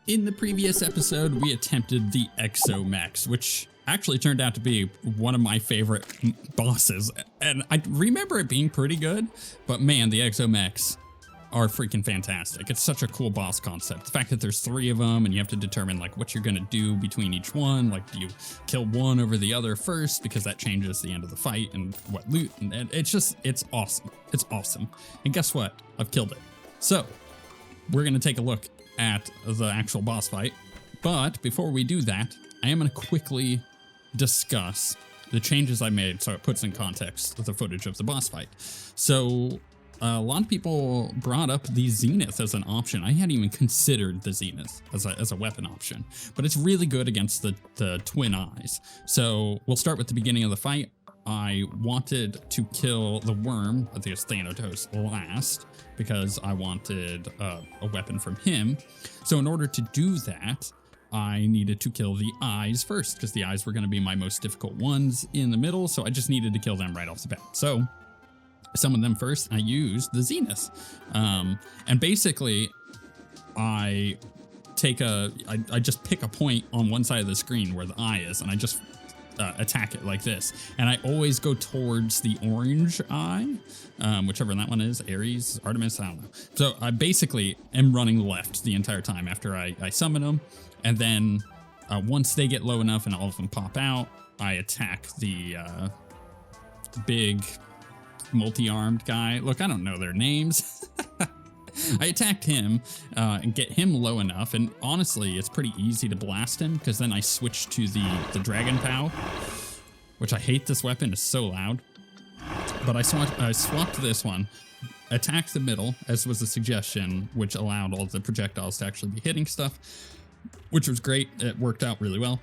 In the previous episode, we attempted the Exo Mechs, which actually turned out to be one of my favorite bosses. And I remember it being pretty good, but man, the Exo Mechs are freaking fantastic. It's such a cool boss concept. The fact that there's 3 of them and you have to determine like what you're gonna do between each one. Like, do you kill one over the other first because that changes the end of the fight and what loot, and it's awesome. It's awesome. And guess what? I've killed it. So we're gonna take a look at the actual boss fight. But before we do that, I am gonna quickly discuss the changes I made so it puts in context the footage of the boss fight. So a lot of people brought up the Zenith as an option. I hadn't even considered the Zenith as a weapon option, but it's really good against the twin eyes. So we'll start with the beginning of the fight. I wanted to kill the worm, the Thanatos, last because I wanted a weapon from him. So in order to do that, I needed to kill the eyes first because the eyes were going to be my most difficult ones in the middle. So I just needed to kill them right off the bat. So some of them first, I used the Zenith. And basically I just pick a point on one side of the screen where the eye is, and I just attack it like this. And I always go towards the orange eye, whichever that one is, Ares, Artemis, I don't know. So I basically am running left the entire time after I summon them. And then once they get low enough and all of them pop out, I attack the big multi-armed guy. Look, I don't know their names. I attacked him and get him low enough, and honestly, it's pretty easy to blast him because then I switch to the Dragon Pow, which I hate. This weapon is so loud. But I swapped this one, attacked the middle, as was the suggestion, which allowed all the projectiles to actually be hitting stuff, which was great. It worked out really well.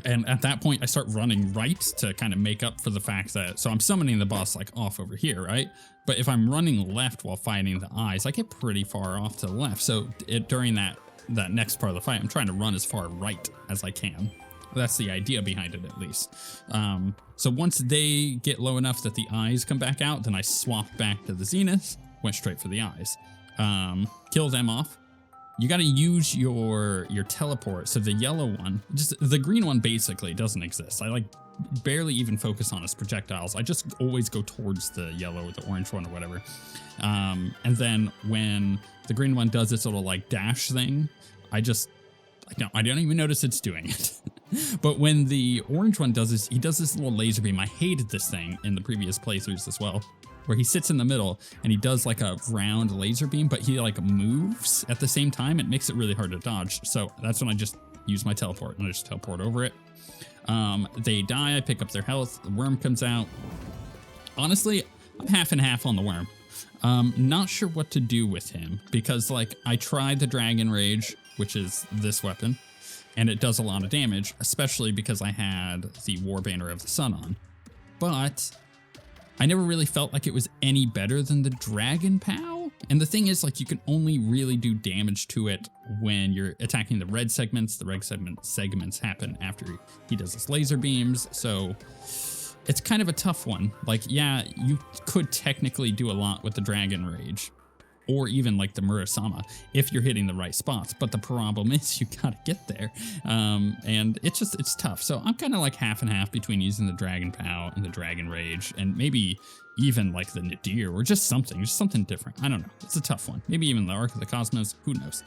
And at that point, I start running right to kind of make up for the fact that, so I'm summoning the boss like off over here, right? But if I'm running left while fighting the eyes, I get pretty far off to the left. So during that next part of the fight, I'm trying to run as far right as I can. That's the idea behind it, at least. So once they get low enough that the eyes come back out, then I swap back to the Zenith, went straight for the eyes. Kill them off. You got to use your teleport. So the yellow one, just the green one basically doesn't exist. I like barely even focus on its projectiles. I just always go towards the yellow or the orange one or whatever. And then when the green one does its little like dash thing, I don't even notice it's doing it. But when the orange one does this, he does this little laser beam. I hated this thing in the previous playthroughs as well, where he sits in the middle and he does like a round laser beam, but he like moves at the same time. It makes it really hard to dodge. So that's when I just use my teleport and I just teleport over it. They die, I pick up their health, the worm comes out. Honestly, I'm half and half on the worm. Not sure what to do with him because like I tried the Dragon Rage, which is this weapon, and it does a lot of damage, especially because I had the War Banner of the Sun on. But I never really felt like it was any better than the Dragon Pow. And the thing is, like, you can only really do damage to it when you're attacking the red segments. The red segments happen after he does his laser beams. So it's kind of a tough one. Like, yeah, you could technically do a lot with the Dragon Rage, or even like the Murasama if you're hitting the right spots. But the problem is you gotta get there. And it's tough. So I'm kind of like half and half between using the Dragon Pow and the Dragon Rage, and maybe even like the Nadir or just something different. I don't know. It's a tough one. Maybe even the Ark of the Cosmos, who knows?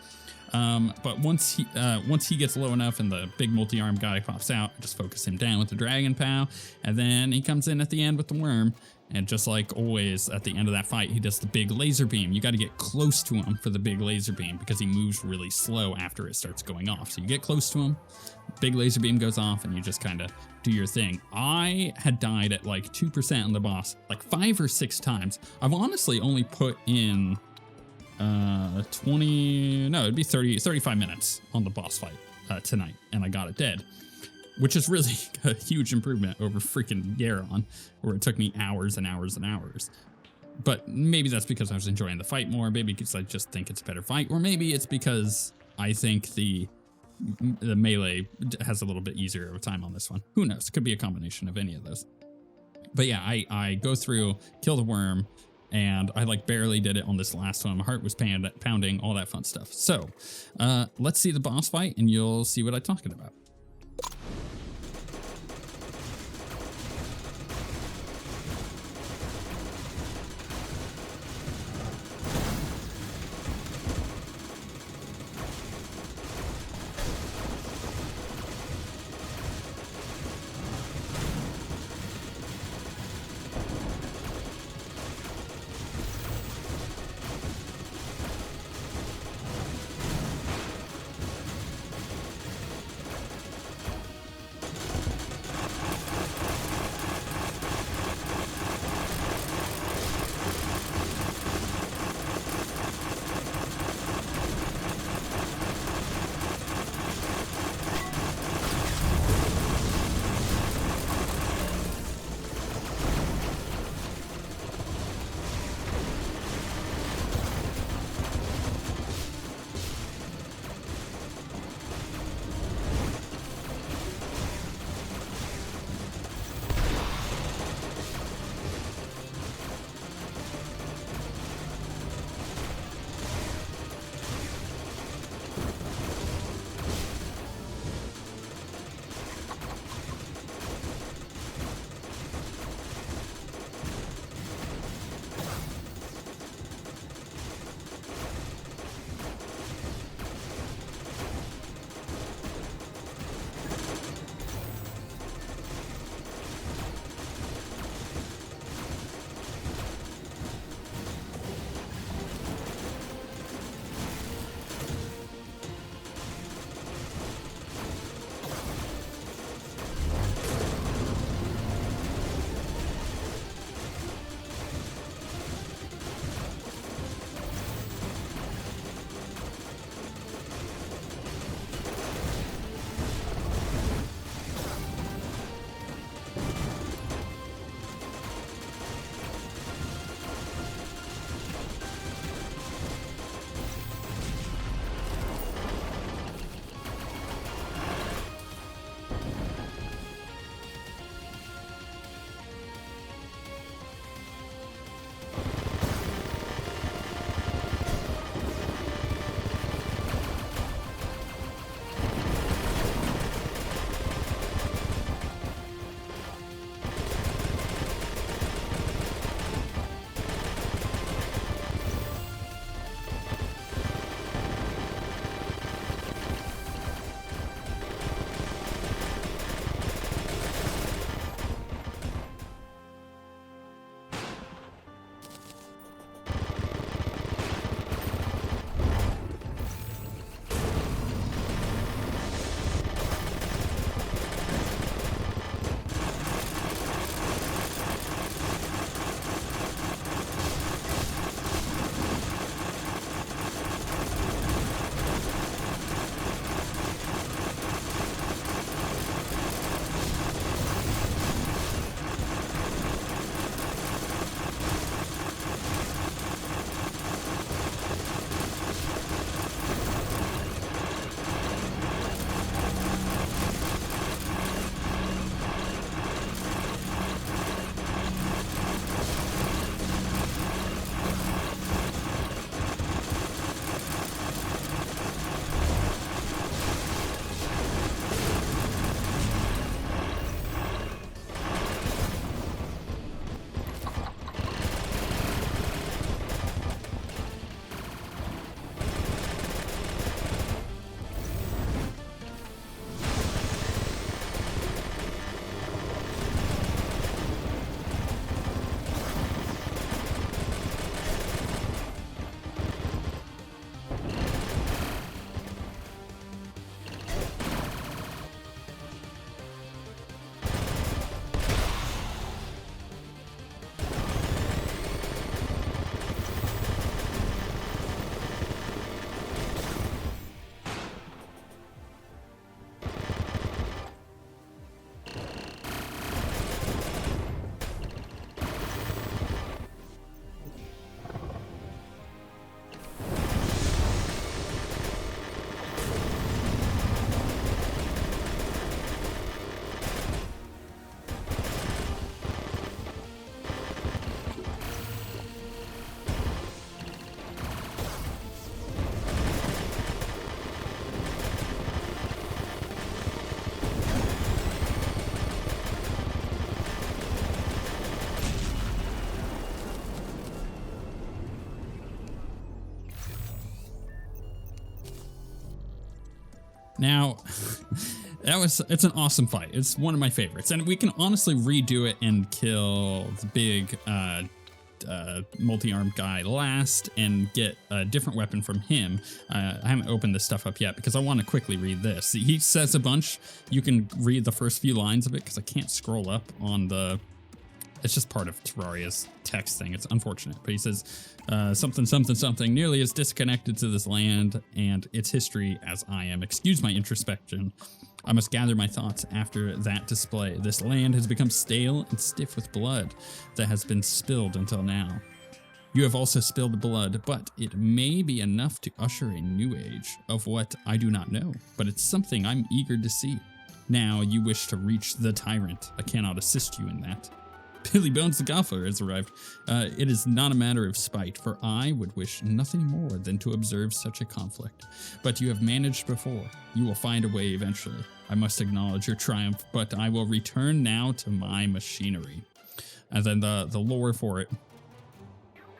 But once he gets low enough and the big multi-arm guy pops out, I just focus him down with the Dragon Pow, and then he comes in at the end with the worm. And just like always, at the end of that fight, he does the big laser beam. You got to get close to him for the big laser beam because he moves really slow after it starts going off. So you get close to him, big laser beam goes off, and you just kind of do your thing. I had died at like 2% on the boss, like 5 or 6 times. I've honestly only put in 35 minutes on the boss fight tonight, and I got it dead, which is really a huge improvement over freaking Yaron, where it took me hours and hours and hours. But maybe that's because I was enjoying the fight more, maybe because I just think it's a better fight, or maybe it's because I think the melee has a little bit easier of a time on this one. Who knows? It could be a combination of any of those. But yeah, I go through, kill the worm, and I like barely did it on this last one. My heart was pounding, all that fun stuff. So let's see the boss fight and you'll see what I'm talking about. Now, it's an awesome fight. It's one of my favorites. And we can honestly redo it and kill the big multi-armed guy last and get a different weapon from him. I haven't opened this stuff up yet because I want to quickly read this. He says a bunch. You can read the first few lines of it because I can't scroll up on the... It's just part of Terraria's text thing. It's unfortunate. But he says, something, something, something, nearly as disconnected to this land and its history as I am. Excuse my introspection. I must gather my thoughts after that display. This land has become stale and stiff with blood that has been spilled until now. You have also spilled blood, but it may be enough to usher a new age of what I do not know, but it's something I'm eager to see. Now you wish to reach the tyrant. I cannot assist you in that. Billy Bones the Golfer has arrived. It is not a matter of spite, for I would wish nothing more than to observe such a conflict. But you have managed before. You will find a way eventually. I must acknowledge your triumph, but I will return now to my machinery. And then the lore for it.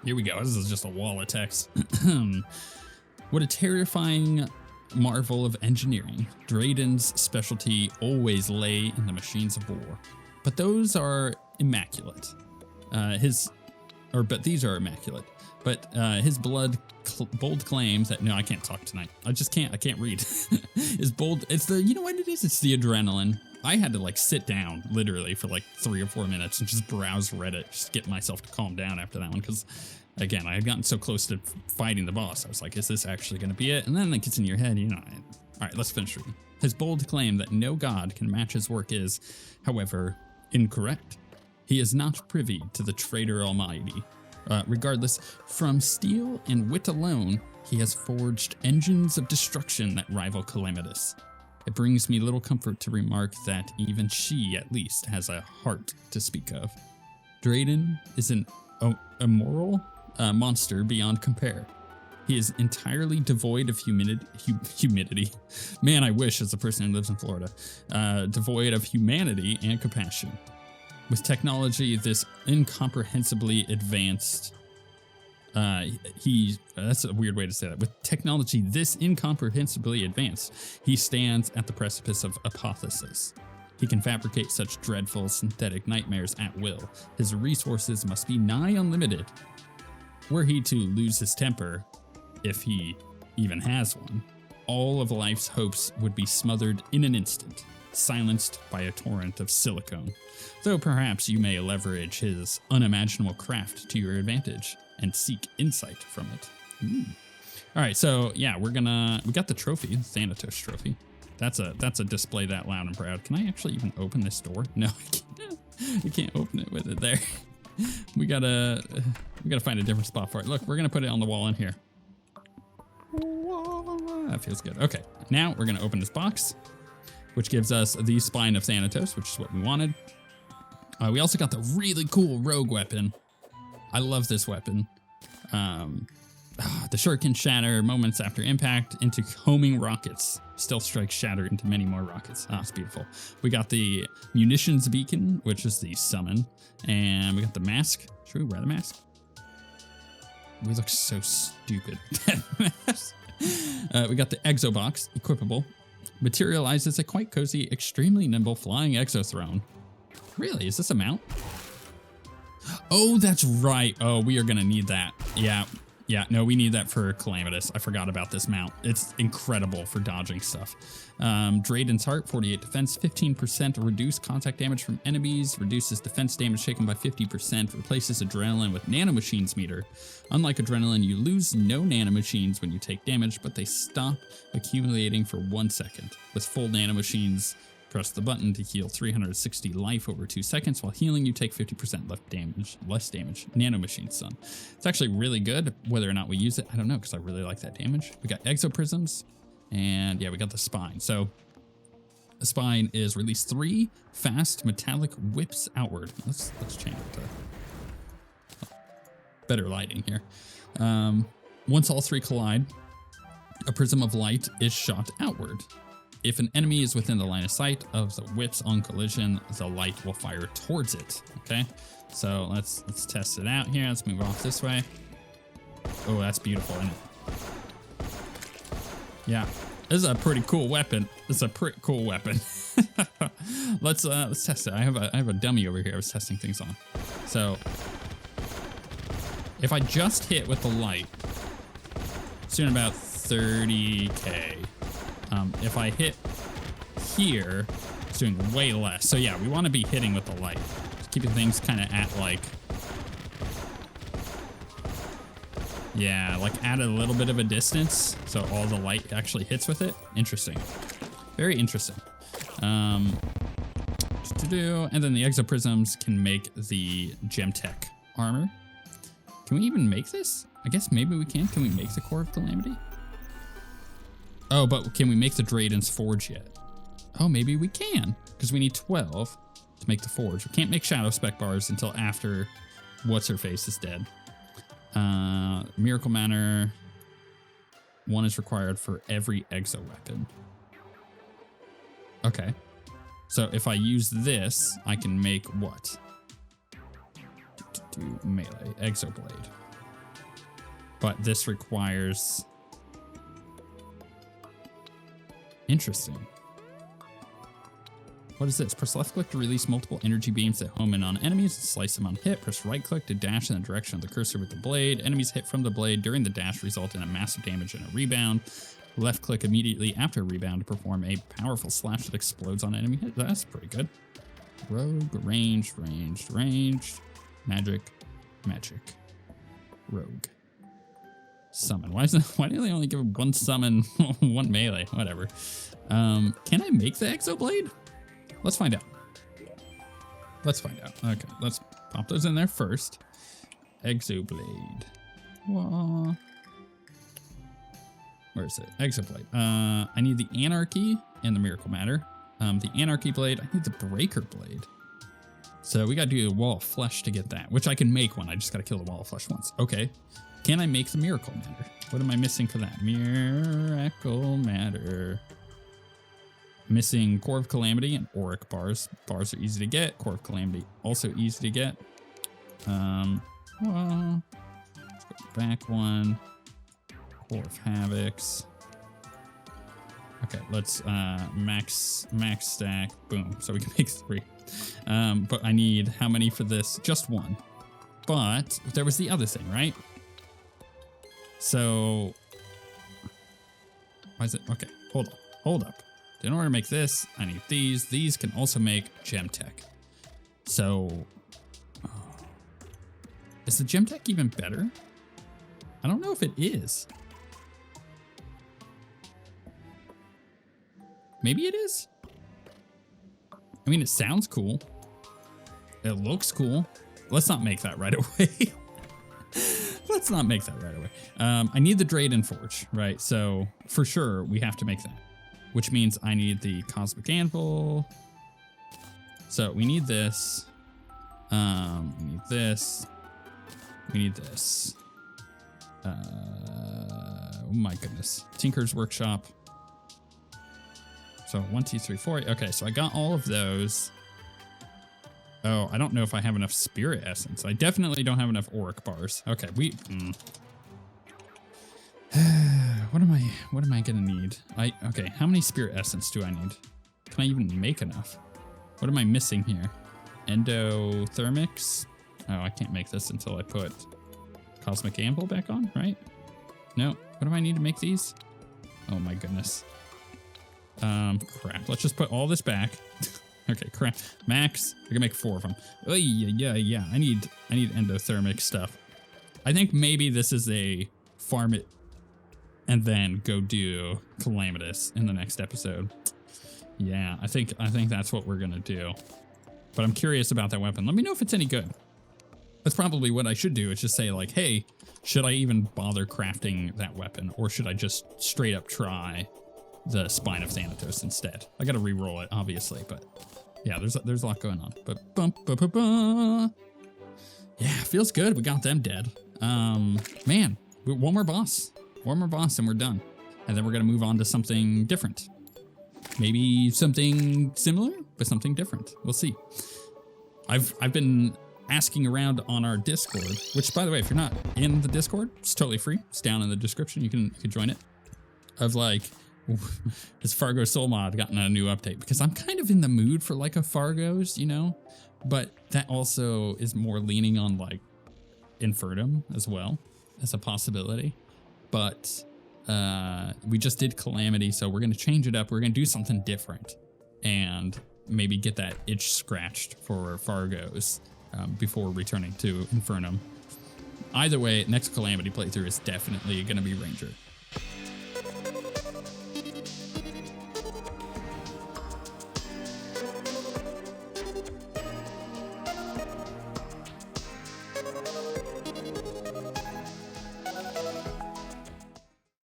Here we go. This is just a wall of text. What a terrifying marvel of engineering. Drayden's specialty always lay in the machines of war. But those are immaculate. But these are immaculate. But his bold claims that, no, I can't talk tonight. I can't read. Is bold, you know what it is? It's the adrenaline. I had to like sit down literally for like 3 or 4 minutes and just browse Reddit, just get myself to calm down after that one. Because again, I had gotten so close to fighting the boss. I was like, is this actually going to be it? And then it gets in your head, you know. All right, let's finish reading. His bold claim that no god can match his work is, however, incorrect. He is not privy to the traitor almighty. Regardless, from steel and wit alone, he has forged engines of destruction that rival Calamitous. It brings me little comfort to remark that even she, at least, has a heart to speak of. Drayden is an immoral monster beyond compare. He is entirely devoid of humidity. Man, I wish, as a person who lives in Florida, devoid of humanity and compassion. With technology this incomprehensibly advanced, that's a weird way to say that. With technology this incomprehensibly advanced, he stands at the precipice of apotheosis. He can fabricate such dreadful synthetic nightmares at will. His resources must be nigh unlimited. Were he to lose his temper, if he even has one, all of life's hopes would be smothered in an instant, silenced by a torrent of silicone. Though perhaps you may leverage his unimaginable craft to your advantage and seek insight from it. All right, so yeah, we got the trophy, the Thanatos trophy. That's a display that loud and proud. Can I actually even open this door? No, I can't. I can't open it with it there. We gotta find a different spot for it. Look, we're gonna put it on the wall in here. That feels good. Okay, now we're gonna open this box, which gives us the spine of Thanatos, which is what we wanted. We also got the really cool rogue weapon. I love this weapon. The shuriken shatter moments after impact into homing rockets. Stealth strikes shatter into many more rockets. It's beautiful. We got the munitions beacon, which is the summon. And we got the mask. Should we wear the mask? We look so stupid. We got the exo box, equipable. Materializes a quite cozy, extremely nimble flying exo throne. Really? Is this a mount? Oh, that's right. Oh, we are going to need that. Yeah, no, we need that for Calamitous. I forgot about this mount. It's incredible for dodging stuff. Drayden's Heart, 48 defense, 15% reduced contact damage from enemies, reduces defense damage taken by 50%, replaces adrenaline with nanomachines meter. Unlike adrenaline, you lose no nanomachines when you take damage, but they stop accumulating for 1 second. With full nanomachines, press the button to heal 360 life over 2 seconds. While healing, you take 50% less damage. Nanomachine Sun. It's actually really good. Whether or not we use it, I don't know, because I really like that damage. We got Exo Prisms, and yeah, we got the spine. So the spine is release 3 fast metallic whips outward. Let's change it to better lighting here. Once all 3 collide, a prism of light is shot outward. If an enemy is within the line of sight of the whips on collision, the light will fire towards it. Okay, so let's test it out here. Let's move off this way. Oh, that's beautiful, isn't it? Yeah, This is a pretty cool weapon. It's a pretty cool weapon. Let's test it. I have a dummy over here I was testing things on. So if I just hit with the light, it's doing about 30k. If I hit here, it's doing way less. So yeah, we want to be hitting with the light. Just keeping things kind of at like, yeah, like at a little bit of a distance. So all the light actually hits with it. Interesting. Very interesting. And then the exoprisms can make the Gemtech armor. Can we even make this? I guess maybe we can. Can we make the Core of Calamity? Oh, but can we make the Draiden's Forge yet? Oh, maybe we can, because we need 12 to make the Forge. We can't make Shadow Spec bars until after What's-Her-Face is dead. Miracle Manor, 1 is required for every exo weapon. Okay. So if I use this, I can make what? Melee, Exo Blade. But this requires... Interesting. What is this? Press left click to release multiple energy beams that home in on enemies and slice them on hit. Press right click to dash in the direction of the cursor with the blade. Enemies hit from the blade during the dash result in a massive damage and a rebound. Left click immediately after a rebound to perform a powerful slash that explodes on enemy hit. That's pretty good. Rogue, ranged, magic, rogue. Summon. Why do they only give one summon, one melee? Whatever. Can I make the Exo Blade? Let's find out. Okay, let's pop those in there first. Exo Blade. Whoa. Where is it? Exo Blade. I need the Anarchy and the Miracle Matter. The Anarchy Blade. I need the Breaker Blade. So we gotta do a Wall of Flesh to get that, which I can make one. I just gotta kill the Wall of Flesh once. Okay. Can I make the Miracle Matter? What am I missing for that? Miracle Matter. Missing Core of Calamity and Auric bars. Bars are easy to get. Core of Calamity also easy to get. Well, let's go back one. Core of Havocs. Okay, let's max stack. Boom. So we can make 3. But I need how many for this? Just 1. But there was the other thing, right? So why is it? Okay, hold up. In order to make this, I need these. These can also make Gemtech. So is the Gemtech even better? I don't know if it is. Maybe it is. I mean, it sounds cool. It looks cool. Let's not make that right away. Let's not make that right away. I need the Draiden's Forge, right? So for sure, we have to make that, which means I need the Cosmic Anvil. So we need this. We need this. We need this. Oh my goodness. Tinker's Workshop. So 1, 2, 3, 4. Okay, so I got all of those. Oh, I don't know if I have enough Spirit Essence. I definitely don't have enough Auric bars. Okay, What am I gonna need? Okay, how many Spirit Essence do I need? Can I even make enough? What am I missing here? Endothermics? Oh, I can't make this until I put Cosmic Anvil back on, right? No. What do I need to make these? Oh my goodness. Crap. Let's just put all this back. Okay, crap. Max, I can make 4 of them. Oh, yeah. I need endothermic stuff. I think maybe this is a farm it and then go do Calamitous in the next episode. Yeah, I think that's what we're gonna do. But I'm curious about that weapon. Let me know if it's any good. That's probably what I should do, is just say like, hey, should I even bother crafting that weapon? Or should I just straight up try the Spine of Thanatos instead? I gotta re-roll it, obviously, but yeah, there's a lot going on. But yeah, feels good. We got them dead. Man, one more boss and we're done. And then we're gonna move on to something different. Maybe something similar, but something different. We'll see. I've been asking around on our Discord, which, by the way, if you're not in the Discord, it's totally free. It's down in the description. You can join it. Of like, Has Fargo Soul Mod gotten a new update? Because I'm kind of in the mood for like a Fargo's, you know, but that also is more leaning on like Infernum as well as a possibility. But we just did Calamity, so we're going to change it up. We're going to do something different and maybe get that itch scratched for Fargo's before returning to Infernum. Either way, next Calamity playthrough is definitely going to be Ranger.